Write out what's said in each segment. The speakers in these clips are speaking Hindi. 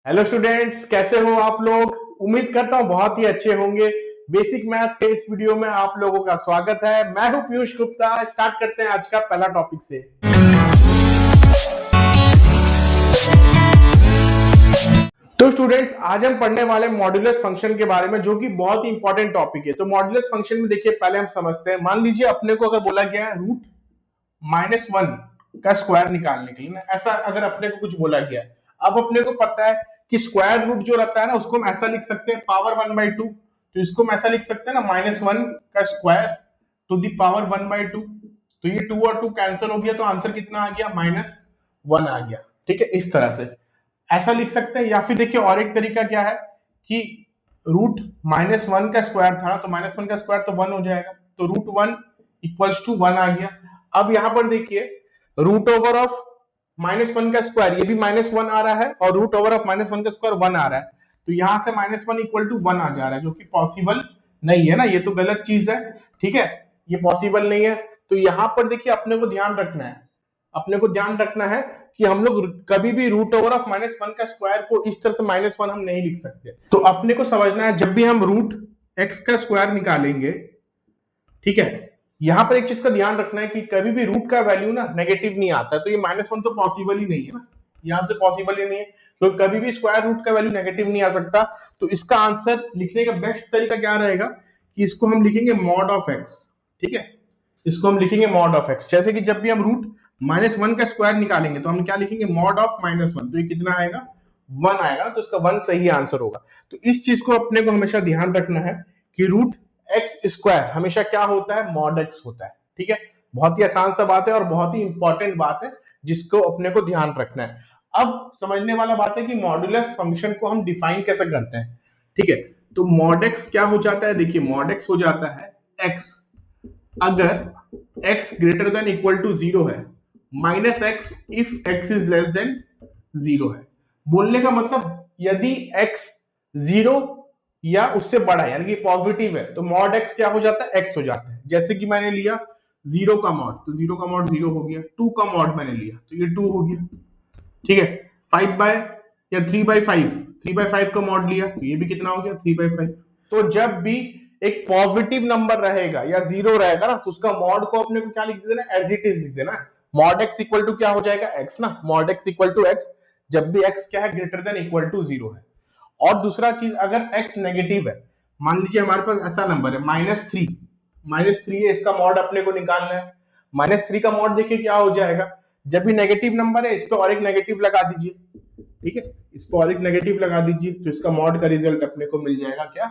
हेलो स्टूडेंट्स, कैसे हो आप लोग। उम्मीद करता हूँ बहुत ही अच्छे होंगे। बेसिक मैथ्स के इस वीडियो में आप लोगों का स्वागत है। मैं हूं पीयूष गुप्ता। स्टार्ट करते हैं आज का पहला टॉपिक से। तो स्टूडेंट्स, आज हम पढ़ने वाले मॉड्यूलस फंक्शन के बारे में, जो कि बहुत ही इंपॉर्टेंट टॉपिक है। तो मॉड्यूलस फंक्शन में देखिए, पहले हम समझते हैं। मान लीजिए अपने को अगर बोला गया है रूट -1 का स्क्वायर निकालने के लिए ना, ऐसा अगर अपने को कुछ बोला गया है। अब अपने को पता है कि स्क्वायर रूट जो रहता है ना, उसको हम ऐसा लिख सकते हैं पावर 1/2। तो इसको हम ऐसा लिख सकते हैं ना, -1 का स्क्वायर टू दी पावर 1/2। तो ये 2 और 2 कैंसिल हो गया, तो आंसर कितना आ गया, -1 आ गया। ठीक है, इस तरह से ऐसा लिख सकते हैं। या फिर देखिए और एक तरीका क्या है कि रूट -1 का स्क्वायर था, तो -1 का स्क्वायर तो 1 हो जाएगा। तो √1 इक्वल्स टू 1 आ गया। अब यहां पर देखिए, रूट ओवर ऑफ -1 का स्क्वायर, ये भी -1 आ रहा है, और रूट ओवर ऑफ -1 का स्क्वायर 1 आ रहा है। तो यहां से -1 इक्वल टू 1 आ जा रहा है, जो कि पॉसिबल नहीं है ना, ये तो गलत चीज है। ठीक है, ये पॉसिबल नहीं है। तो यहां पर देखिए अपने को ध्यान रखना है, अपने को ध्यान रखना है कि हम लोग कभी भी रूट ओवर ऑफ -1 का स्क्वायर को इस तरह से -1 हम नहीं लिख सकते। तो अपने को समझना है, जब भी हम रूट x का स्क्वायर निकालेंगे, ठीक है, यहां पर एक चीज का ध्यान रखना है कि कभी भी रूट का वैल्यू ना नेगेटिव नहीं आता है। तो ये -1 तो पॉसिबल ही नहीं है ना, यहां से पॉसिबल ही नहीं है। तो कभी भी स्क्वायर रूट का वैल्यू नेगेटिव नहीं आ सकता। तो इसका आंसर लिखने का बेस्ट तरीका क्या रहेगा कि इसको हम लिखेंगे मॉड ऑफ x। ठीक है, इसको हम लिखेंगे मॉड ऑफ x। जैसे कि जब भी हम रूट -1 का स्क्वायर निकालेंगे, तो हम क्या लिखेंगे, मॉड ऑफ -1। तो ये कितना आएगा, 1 आएगा। तो इसका 1 सही आंसर होगा। तो इस चीज को अपने को हमेशा ध्यान रखना है कि रूट एक्स स्क्वायर हमेशा क्या होता है, मॉड एक्स होता है। ठीक है, बहुत ही आसान सा बात है और बहुत ही इंपॉर्टेंट बात है, जिसको अपने को ध्यान रखना है। अब समझने वाला बात है कि मॉड्यूलस फंक्शन को हम डिफाइन कैसे करते हैं। ठीक है, तो मॉड एक्स क्या हो जाता है, देखिए मॉड एक्स हो जाता है एक्स अगर x greater than equal to 0 है, -x if x is less than 0 है। बोलने का मतलब, यदि x 0 या उससे बड़ा है, यानी कि पॉजिटिव है, तो मॉड x क्या हो जाता है, x हो जाता है। जैसे कि मैंने लिया 0 का मॉड, तो 0 का मॉड 0 हो गया। 2 का मॉड मैंने लिया, तो ये 2 हो गया। ठीक है, 5 बाय या 3/5, 3/5 का मॉड लिया, तो ये भी कितना हो गया, 3/5। तो जब भी एक पॉजिटिव नंबर रहेगा या 0 रहेगा ना, तो उसका मॉड को अपने को क्या लिख देना, एज इट इज लिख देना। मॉड x इक्वल टू क्या हो जाएगा, x ना, mod x equal to x, जब भी x क्या है, ग्रेटर देन इक्वल टू 0 है। और दूसरा चीज, अगर x नेगेटिव है, मान लीजिए हमारे पास ऐसा नंबर है -3, -3 है, इसका मॉड अपने को निकालना है। -3 का मॉड देखिए क्या हो जाएगा, जब भी नेगेटिव नंबर है, इस पे और एक नेगेटिव लगा दीजिए। ठीक है, इस पर और एक नेगेटिव लगा दीजिए, तो इसका मॉड का रिजल्ट अपने को मिल जाएगा क्या,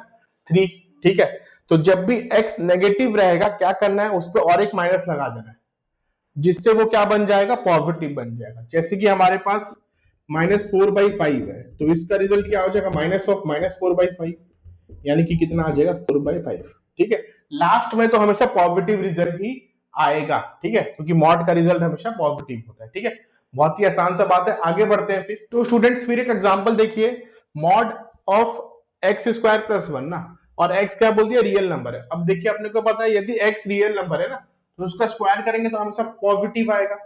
3। ठीक है, तो जब भी x नेगेटिव रहेगा, क्या करना है, उस पर और एक माइनस लगा देना है, जिससे वो क्या बन जाएगा, पॉजिटिव बन जाएगा। जैसे कि हमारे पास -4/5 है, तो इसका रिजल्ट क्या हो जाएगा, माइनस ऑफ -4/5, यानी कि कितना आ जाएगा, 4/5। ठीक है, लास्ट में तो हमेशा पॉजिटिव रिजल्ट ही आएगा। ठीक है, क्योंकि मॉड का रिजल्ट हमेशा पॉजिटिव होता है। ठीक है, बहुत ही आसान सा बात है। आगे बढ़ते हैं फिर। तो स्टूडेंट्स, फिर एक एग्जांपल देखिए, मॉड ऑफ x² + 1 ना, और x क्या बोल दिया, रियल नंबर है। अब देखिए अपने को पता है, यदि x रियल नंबर है ना, तो उसका स्क्वायर करेंगे तो हमेशा पॉजिटिव आएगा।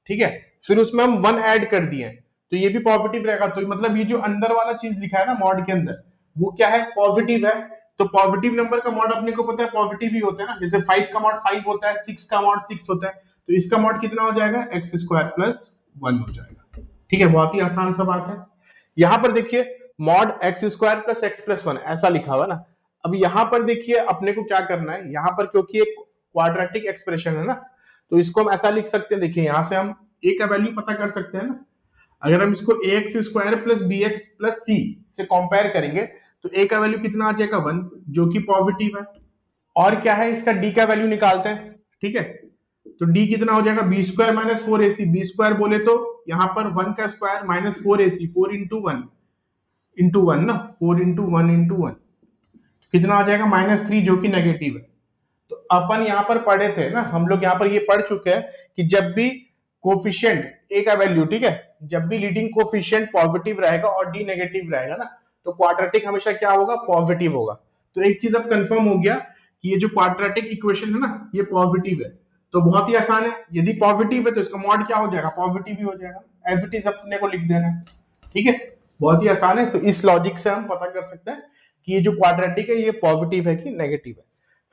ठीक है, फिर उसमें हम 1 ऐड कर दिए, तो ये भी पॉजिटिव रहेगा। तो मतलब ये जो अंदर वाला चीज लिखा है ना मॉड के अंदर, वो क्या है, पॉजिटिव है। तो पॉजिटिव नंबर का मॉड अपने को पता है पॉजिटिव ही होता है ना, जैसे 5 का मॉड 5 होता है, 6 का मॉड 6 होता है। तो इसका मॉड कितना हो जाएगा, x² + 1 हो जाएगा। ठीक है, बहुत ही आसान सा बात है। यहां पर देखिए, मॉड x² + x + 1 ऐसा लिखा हुआ ना। अब यहां पर देखिए अपने को क्या करना है, यहां पर क्योंकि एक क्वाड्रेटिक एक्सप्रेशन है ना, तो इसको हम ऐसा लिख सकते हैं। देखिए यहां से हम a का वैल्यू पता कर सकते हैं ना। अगर हम इसको ax² + bx + c से कंपेयर करेंगे, तो a का वैल्यू कितना आ जाएगा, 1, जो कि पॉजिटिव है। और क्या है, इसका d का वैल्यू निकालते हैं। ठीक है, तो d कितना हो जाएगा, b² - 4ac। b² बोले तो यहाँ पर 1 का स्क्वायर -4ac, 4 × 1 × 1 ना, 4 × 1 × 1 कितना आ जाएगा, -3, जो कि नेगेटिव है। तो अपन यहाँ पर पढ़े थे ना, हम लोग यहाँ पर ये पढ़ चुके हैं कि जब भी कोफिशिएंट a का वैल्यू, ठीक है, जब भी लीडिंग कोफिशिएंट पॉजिटिव रहेगा और d नेगेटिव रहेगा ना, तो क्वाड्रेटिक हमेशा क्या होगा, पॉजिटिव होगा। तो एक चीज अब कंफर्म हो गया कि ये जो क्वाड्रेटिक इक्वेशन है ना, ये पॉजिटिव है। तो बहुत ही आसान है, यदि पॉजिटिव है तो इसका मॉड क्या हो जाएगा, पॉजिटिव ही हो जाएगा। एज इट इज अपने को लिख देना है। ठीक है, बहुत ही आसान है। तो इस लॉजिक से हम पता कर सकते हैं कि ये जो क्वाड्रेटिक है ये पॉजिटिव है कि नेगेटिव है।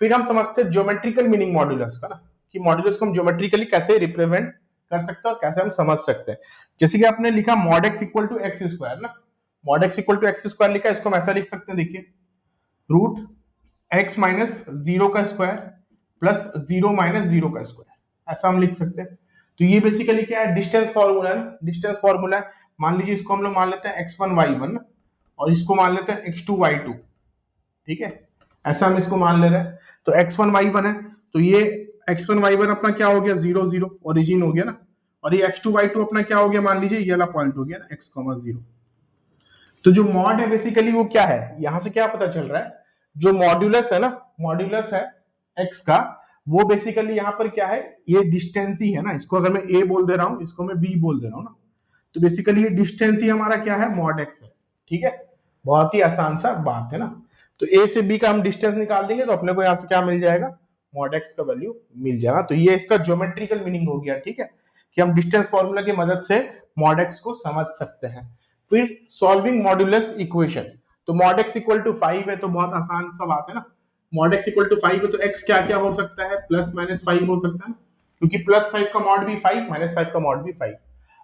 फिर हम समझते हैं ज्योमेट्रिकल मीनिंग मॉड्यूलस का ना, कि मॉड्यूलस को हम ज्योमेट्रिकली कैसे रिप्रेजेंट कर सकते हैं और कैसे हम समझ सकते हैं। जैसे कि आपने लिखा mod x equal to X square ना, mod x equal to X square लिखा, इसको हम ऐसा लिख सकते हैं, देखिए रूट एक्स माइनस जीरो का square plus zero minus zero का स्क्वायर, ऐसा हम लिख सकते हैं। तो ये बेसिकली क्या है, डिस्टेंस फॉर्मूला है, डिस्टेंस फॉर्मूला है। मान लीजिए इसको हम लोग मान लेते हैं एक्स वन वाई वन और इसको मान लेते हैं एक्स टू वाई टू, ठीक है, ऐसा हम इसको मान ले रहे हैं। तो एक्स वन वाई वन है, तो ये एक्स वन वाई वन अपना क्या हो गया, जीरो जीरो ओरिजिन हो गया ना, और ये एक्स टू वाई टू अपना क्या हो गया, मान लीजिए ये वाला पॉइंट हो गया ना, एक्स कॉमा जीरो। तो जो मॉड है बेसिकली वो क्या है, यहां से क्या पता चल रहा है, जो मॉड्यूलस है ना, मॉड्यूलस है एक्स का, वो बेसिकली यहाँ पर क्या है, ये डिस्टेंस ही है ना, इसको अगर मैं ए बोल दे रहा हूँ, इसको मैं बी बोल दे रहा हूँ ना, तो बेसिकली ये डिस्टेंस ही हमारा क्या है, मॉड एक्स है, ठीक है। बहुत ही आसान सा बात है ना। तो ए से बी का हम डिस्टेंस निकाल देंगे तो अपने को यहाँ से क्या मिल जाएगा, मॉड एक्स का वैल्यू मिल जाएगा। तो ये इसका ज्योमेट्रिकल मीनिंग हो गया, ठीक है, कि हम डिस्टेंस फॉर्मूला की मदद से मॉड एक्स को समझ सकते हैं। फिर सॉल्विंग मॉड्यूलस इक्वेशन, तो मॉड एक्स इक्वल टू 5 है, तो बहुत आसान सा बात है ना, मॉड एक्स इक्वल टू 5 है तो एक्स क्या क्या हो सकता है, प्लस माइनस 5 हो सकता है ना, क्योंकि प्लस 5 का मॉड भी 5, माइनस 5 का मॉड भी 5।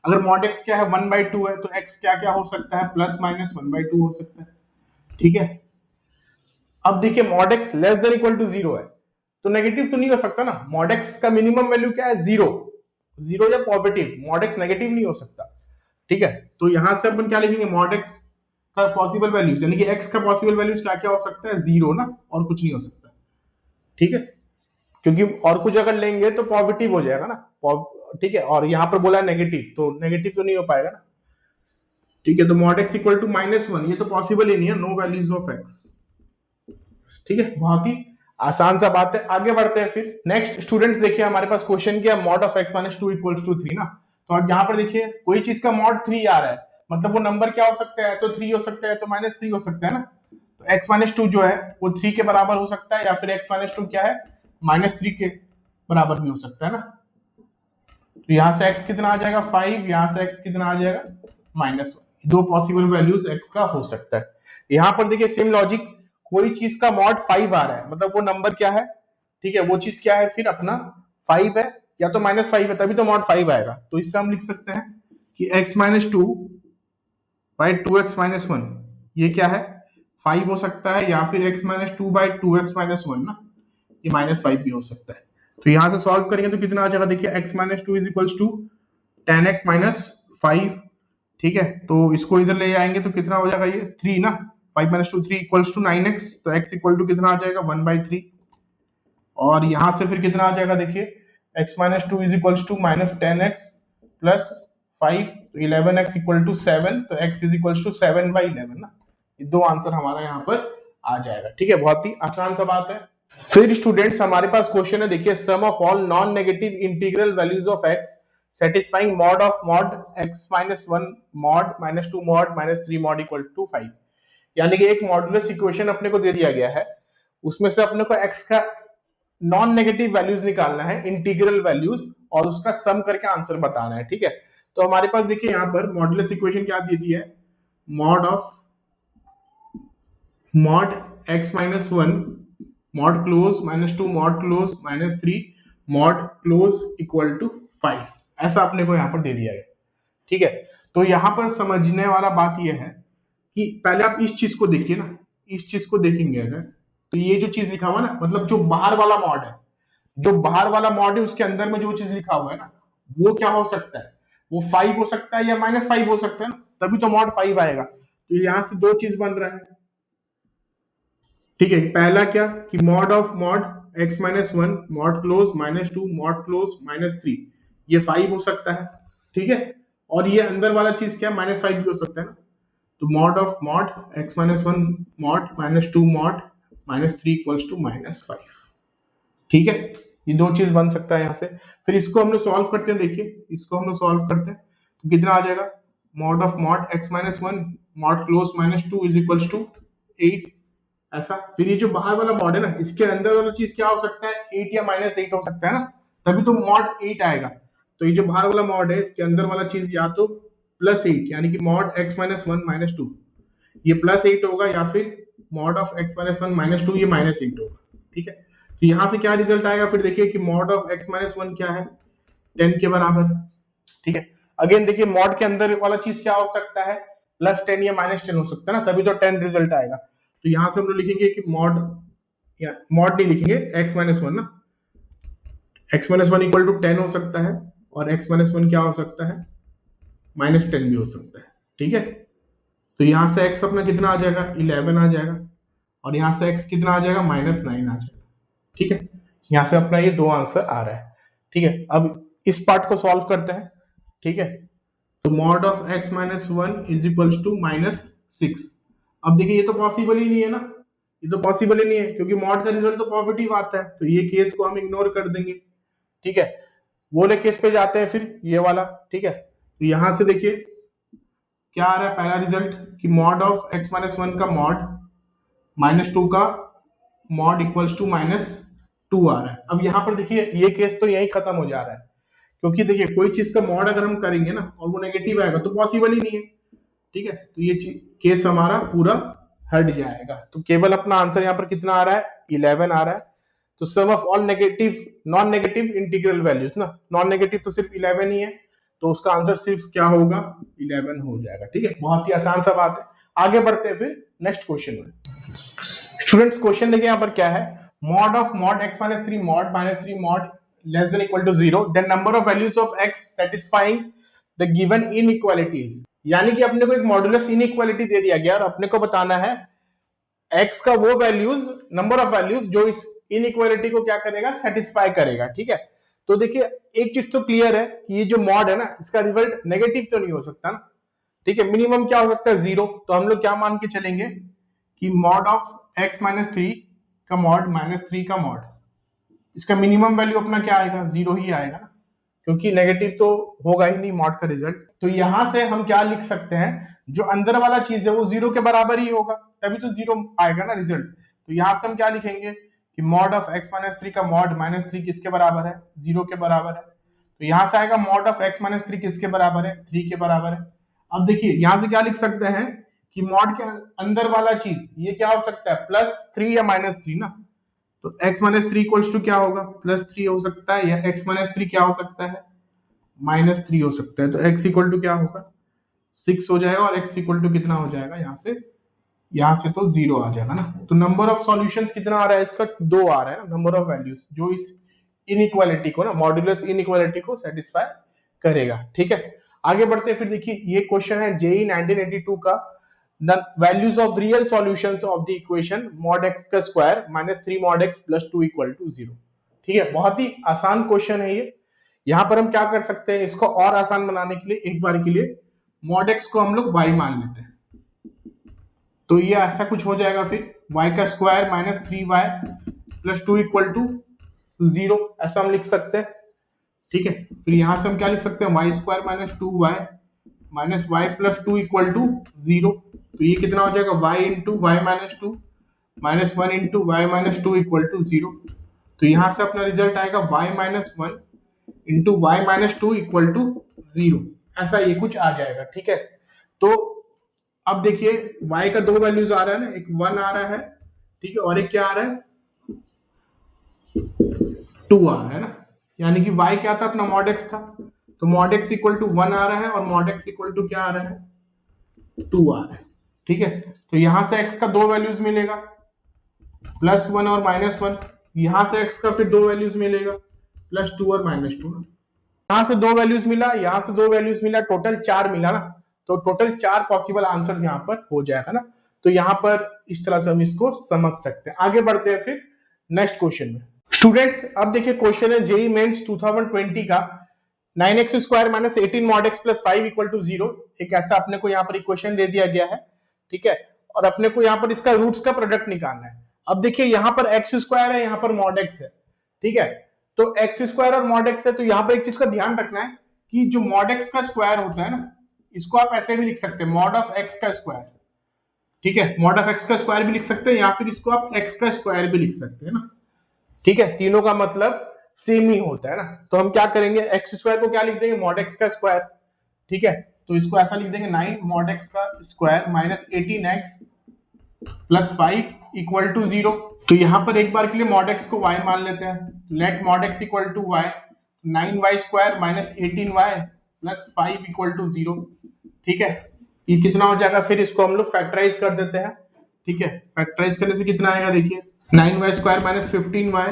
अगर मॉड एक्स क्या है 1/2 है, तो एक्स क्या क्या हो सकता है, प्लस माइनस 1/2 हो सकता है, ठीक है। अब देखिए mod x less than equal to zero है, तो नेगेटिव तो नहीं हो सकता ना, मॉड एक्स का मिनिमम वैल्यू क्या है, जीरो, जीरो या पॉजिटिव, मॉड एक्स नेगेटिव नहीं हो सकता, ठीक है। तो यहां से अपन क्या लिखेंगे, मॉड एक्स का पॉसिबल वैल्यूज, यानी कि एक्स का पॉसिबल वैल्यूज क्या क्या हो सकता है, जीरो ना, और कुछ नहीं हो सकता, ठीक है, क्योंकि और कुछ अगर लेंगे तो पॉजिटिव हो जाएगा ना, ठीक है, और यहाँ पर बोला नेगेटिव, तो नेगेटिव तो नहीं हो पाएगा ना, ठीक है। तो मॉड एक्स इक्वल टू -1, ये तो पॉसिबल ही नहीं है, नो वैल्यूज ऑफ एक्स, ठीक है, बहुत ही आसान सा बात है। आगे बढ़ते हैं फिर नेक्स्ट स्टूडेंट्स, देखिए हमारे पास क्वेश्चन क्या, mod of x minus two equals to 3 ना, तो अब यहाँ पर देखिए कोई चीज का मॉड 3 आ रहा है, मतलब वो नंबर क्या हो सकता है, तो 3 हो सकता है, तो -3 हो सकता है ना, तो एक्स माइनस टू जो है वो 3 के बराबर हो सकता है, या फिर एक्स माइनस टू क्या है, -3 के बराबर भी हो सकता है ना। तो यहाँ से x कितना आ जाएगा 5, यहाँ से x कितना आ जाएगा -1, दो पॉसिबल वैल्यूज x का हो सकता है। यहाँ पर देखिए सेम लॉजिक, कोई चीज का मॉड 5 आ रहा है, मतलब वो नंबर क्या है, ठीक है, वो चीज क्या है फिर अपना 5 है, या तो -5 है, तभी तो मॉड 5 आएगा। तो इससे हम लिख सकते हैं कि x minus two by two x minus one, ये क्या है 5 हो सकता है, या फिर x minus two by two x minus one ना, ये -5 भी हो सकता है। तो यहां से सॉल्व करेंगे तो कितना आ जाएगा, देखिए x minus two is equals to 10x minus 5, ठीक है, तो इसको इधर ले आएंगे तो कितना हो जाएगा, ये 3 ना, 5 minus two 3 equals to 9x, तो x इक्वल टू कितना आ जाएगा 1/3, और यहां से फिर कितना आ जाएगा, देखिए x minus two is equals to -10x plus 5, तो 11x इक्वल टू 7, तो x इज इक्वल्स टू 7/11 ना, ये दो आंसर हमारा यहाँ पर आ जाएगा, ठीक है, बहुत ही आसान सा बात है। फिर स्टूडेंट्स हमारे पास क्वेश्चन है, देखिए sum of all non negative integral values of x satisfying mod of mod x minus one mod -2 mod -3 mod equal to 5, यानी कि एक मॉडुलस इक्वेशन अपने को दे दिया गया है, उसमें से अपने को x का नॉन नेगेटिव वैल्यूज निकालना है, इंटीग्रल वैल्यूज, और उसका सम करके आंसर बताना है, ठीक है। तो हमारे पास देखिए यहाँ पर मॉडुलस इक्वेशन क्या दे दी है, mod of mod x minus one mod close -2 mod close -3 mod close equal to 5, ऐसा अपने को यहाँ पर दे दिया गया, ठीक है। तो यहाँ पर समझने वाला बात यह है कि पहले आप इस चीज को देखिए ना, इस चीज को देखेंगे अगर, तो ये जो चीज लिखा हुआ ना, मतलब जो बाहर वाला मॉड है, जो बाहर वाला मॉड है उसके अंदर में जो चीज लिखा हुआ है ना, वो क्या हो सकता है, वो 5 हो सकता है या -5 हो सकता है ना, तभी तो मॉड 5 आएगा। तो यहाँ से दो चीज बन रहा है, ठीक है, पहला क्या कि mod of mod x minus one mod close -2 mod close -3, ये 5 हो सकता है, ठीक है, और ये अंदर वाला चीज क्या -5 भी हो सकता है ना, तो mod of mod x minus one mod -2 mod -3 equals to -5, ठीक है, ये दो चीज बन सकता है यहाँ से। फिर इसको हम लोग सॉल्व करते हैं, देखिए इसको हम लोग सॉल्व करते हैं तो कितना आ जाएगा, mod of mod x minus one mod close -2 is equals to 8, ऐसा। फिर ये जो बाहर वाला मॉड है ना, इसके अंदर वाला चीज क्या हो सकता है, 8 या -8 हो सकता है ना, तभी तो मॉड 8 आएगा। तो ये जो बाहर वाला मॉड है इसके अंदर वाला चीज या तो +8 यानी कि mod x minus one minus two, ये +8 होगा, या फिर mod of x minus one minus two ये -8 होगा। ठीक है, तो यहाँ से क्या रिजल्ट आएगा, फिर देखिए कि mod of x minus one क्या है, 10 के बराबर। ठीक है, अगेन देखिए मॉड के अंदर वाला चीज क्या हो सकता है, +10 या -10 हो सकता है ना, तभी तो 10 रिजल्ट आएगा। तो यहाँ से हम लोग लिखेंगे कि मॉड, या मॉड नहीं लिखेंगे, x माइनस वन ना, x minus one equal to 10 हो सकता है, और x माइनस वन क्या हो सकता है, -10 भी हो सकता है। ठीक है, तो यहाँ से x अपना कितना आ जाएगा, 11 आ जाएगा, और यहाँ से x कितना आ जाएगा, -9 आ जाएगा। ठीक है, यहाँ से अपना ये दो आंसर आ रहा है। ठीक है, अब इस पार्ट को सॉल्व करते हैं। ठीक है, तो mod of x minus one is equals to -6। अब देखिए ये तो पॉसिबल ही नहीं है ना, ये तो पॉसिबल ही नहीं है, क्योंकि मॉड का रिजल्ट तो पॉजिटिव आता है, तो ये केस को हम इग्नोर कर देंगे। ठीक है, वो वाले केस पे जाते हैं फिर ये वाला। ठीक है, तो यहां से देखिए क्या आ रहा है, पहला रिजल्ट कि mod of x minus one का मॉड -2 का मॉड इक्वल्स टू -2 आ रहा है। अब यहाँ पर देखिए ये केस तो यही खत्म हो जा रहा है, क्योंकि देखिए कोई चीज का मॉड अगर हम करेंगे ना और वो नेगेटिव आएगा तो पॉसिबल ही नहीं है। ठीक है, तो ये केस हमारा पूरा हट जाएगा। तो केवल अपना आंसर यहाँ पर कितना आ रहा है, 11 आ रहा है। तो sum of all negative non negative integral values ना, नॉन नेगेटिव तो सिर्फ 11 ही है, तो उसका आंसर सिर्फ क्या होगा, 11 हो जाएगा। ठीक है, बहुत ही आसान सा बात है। आगे बढ़ते हैं फिर नेक्स्ट क्वेश्चन में। स्टूडेंट्स क्वेश्चन देखिए यहाँ पर क्या है, mod of mod x minus three mod -3 mod less than equal to 0, then number of values of x satisfying the given inequalities. यानी कि अपने को एक मॉडुलस इनइक्वालिटी दे दिया गया और अपने को बताना है x का वो वैल्यूज, नंबर ऑफ वैल्यूज जो इस इनइक्वालिटी को क्या करेगा, सेटिस्फाई करेगा। ठीक है, तो देखिए एक चीज तो क्लियर है कि ये जो मॉड है ना, इसका रिजल्ट नेगेटिव तो नहीं हो सकता ना। ठीक है, मिनिमम क्या हो सकता है, 0। तो हम लोग क्या मान के चलेंगे कि mod of x minus three का मॉड -3 का मॉड, इसका मिनिमम वैल्यू अपना क्या आएगा, 0 ही आएगा ना, क्योंकि नेगेटिव तो होगा ही नहीं मॉड का रिजल्ट। तो यहां से हम क्या लिख सकते हैं, जो अंदर वाला चीज है वो 0 के बराबर ही होगा, तभी तो 0 आएगा ना रिजल्ट। तो यहां से हम क्या लिखेंगे कि mod of x minus three का मॉड -3 किसके बराबर है, 0 के बराबर है। तो यहां से आएगा mod of x minus three किसके बराबर है, 3 के बराबर है। अब देखिए यहां से क्या लिख सकते हैं कि मॉड के अंदर वाला चीज ये क्या हो सकता है, +3 या -3 ना। तो x minus three equals to क्या होगा, +3 हो सकता है, या x माइनस थ्री क्या हो सकता है, -3 हो सकता है। तो x इक्वल टू क्या होगा, 6 हो जाएगा, और x इक्वल टू कितना हो जाएगा, यहाँ से तो 0 आ जाएगा ना। तो नंबर ऑफ सॉल्यूशंस कितना आ रहा है इसका, 2 आ रहा है ना, नंबर ऑफ वैल्यूज जो इस इनइक्वालिटी को ना, मॉड्यूलस इनइक्वालिटी को सेटिस्फाई करेगा। ठीक है, आगे बढ़ते हैं फिर। देखिए ये क्वेश्चन है जेई 1982 का, the values of real solutions of the equation mod x का square -3 mod x + 2 equal to 0। ठीक है, बहुत ही आसान क्वेश्चन है ये। यहां पर हम क्या कर सकते हैं, इसको और आसान बनाने के लिए एक बार के लिए mod x को हम लोग y मान लेते हैं। तो ये ऐसा कुछ हो जाएगा, फिर y का स्क्वायर -3y + 2 इक्वल टू 0, ऐसा हम लिख सकते हैं। ठीक है, फिर यहां से हम क्या लिख सकते हैं, y square -2y -y + 2 equal to 0। तो ये कितना हो जाएगा, y into y minus two -1 into y minus two equal to 0। तो यहां से अपना रिजल्ट आएगा y -1 into y minus two equal to 0, ऐसा ये कुछ आ जाएगा। ठीक है, तो अब देखिए y का दो वैल्यूज आ रहा है ना, एक 1 आ रहा है, ठीक है, और एक क्या आ रहा है, 2 आ रहा है ना। यानी कि y क्या था, अपना mod x था, तो mod x इक्वल टू 1 आ रहा है, और mod x इक्वल टू क्या आ रहा है, 2 आ रहा है। ठीक है, तो यहां से x का दो वैल्यूज मिलेगा, +1 और -1। यहां से x का फिर दो वैल्यूज मिलेगा, +2 और -2 ना। यहां से दो वैल्यूज मिला, यहां से दो वैल्यूज मिला, टोटल 4 मिला ना। तो टोटल 4 पॉसिबल आंसर यहाँ पर हो जाएगा ना। तो यहाँ पर इस तरह से हम इसको समझ सकते हैं। आगे बढ़ते हैं फिर नेक्स्ट क्वेश्चन में। स्टूडेंट्स अब देखिए क्वेश्चन है जेई मेंस 2020 का, 9x square -18 mod x + 5 equal to 0। एक ऐसा अपने को यहाँ पर इक्वेशन दे दिया गया है। ठीक है, और अपने को यहाँ पर इसका रूट्स का प्रोडक्ट निकालना है। अब देखिए यहाँ पर x स्क्वायर है, यहाँ पर mod x है। ठीक है, तो x स्क्वायर और mod x है, तो यहाँ पर एक चीज का ध्यान रखना है कि जो mod x का स्क्वायर होता है ना, इसको आप ऐसे भी लिख सकते हैं, mod ऑफ x का स्क्वायर। ठीक है, mod ऑफ x का स्क्वायर भी लिख सकते हैं, या फिर इसको आप x का स्क्वायर भी लिख सकते हैं ना। ठीक है, तीनों का मतलब सेम ही होता है ना। तो हम क्या करेंगे, एक्स स्क्वायर को क्या लिख देंगे, mod x का स्क्वायर। ठीक है, तो इसको ऐसा लिख देंगे 9 मॉड एक्स का square minus 18x plus 5 equal to 0। तो यहां पर एक बार के लिए मॉड एक्स को y मान लेते हैं, let mod x equal to y, 9y square minus 18y plus 5 equal to 0। ठीक है, ये कितना हो जाएगा, फिर इसको हम लोग फैक्टराइज कर देते हैं। ठीक है, फैक्टराइज करने से कितना आएगा देखिए, 9y square minus 15y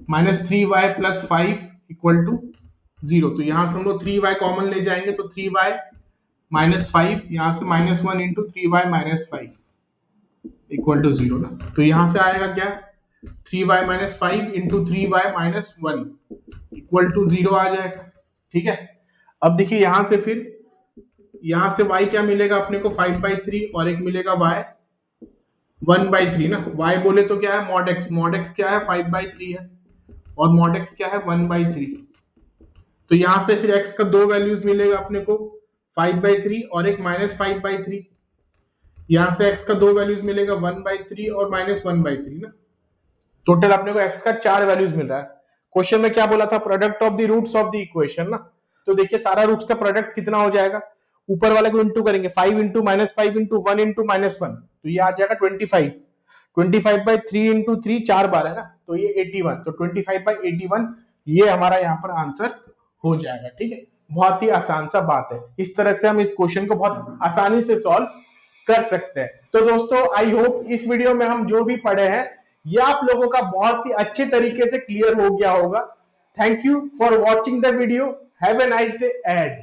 minus 3y plus 5 equal to 0। तो यहां से हम लोग 3y कॉमन ले जाएंगे, तो 3y माइनस 5, यहां से -1 into 3y minus 5 equal to 0 ना। तो यहां से आएगा क्या, 3y minus 5 into 3y minus 1 equal to 0 आ जाएगा। ठीक है, अब देखिए यहां से फिर यहां से y क्या मिलेगा अपने को, 5/3 और एक मिलेगा y 1/3 ना। y बोले तो क्या है, मॉड एक्स क्या है 5/3 है और मॉड एक्स क्या है 1/3। तो यहां से फिर x का दो वैल्यूज मिलेगा अपने को, 5/3 और एक -5/3। यहां से x का दो वैल्यूज मिलेगा 1/3 और -1/3 ना। टोटल अपने को x का 4 वैल्यूज मिल रहा है। क्वेश्चन में क्या बोला था, product of the roots of the equation ना। तो देखिए सारा रूट्स का प्रोडक्ट कितना हो जाएगा, ऊपर वाले को इंटू करेंगे, 5 इंटू -5 इंटू 1 इंटू -1, तो ये आ जाएगा 25। 25/3 इंटू 3 4 बार है ना, तो ये 81। तो 25/81 ये हमारा यहाँ पर आंसर हो जाएगा। ठीक है, बहुत ही आसान सा बात है। इस तरह से हम इस क्वेश्चन को बहुत आसानी से सॉल्व कर सकते हैं। तो दोस्तों आई होप इस वीडियो में हम जो भी पढ़े हैं ये आप लोगों का बहुत ही अच्छे तरीके से क्लियर हो गया होगा। Thank you for watching the video, have a nice day add.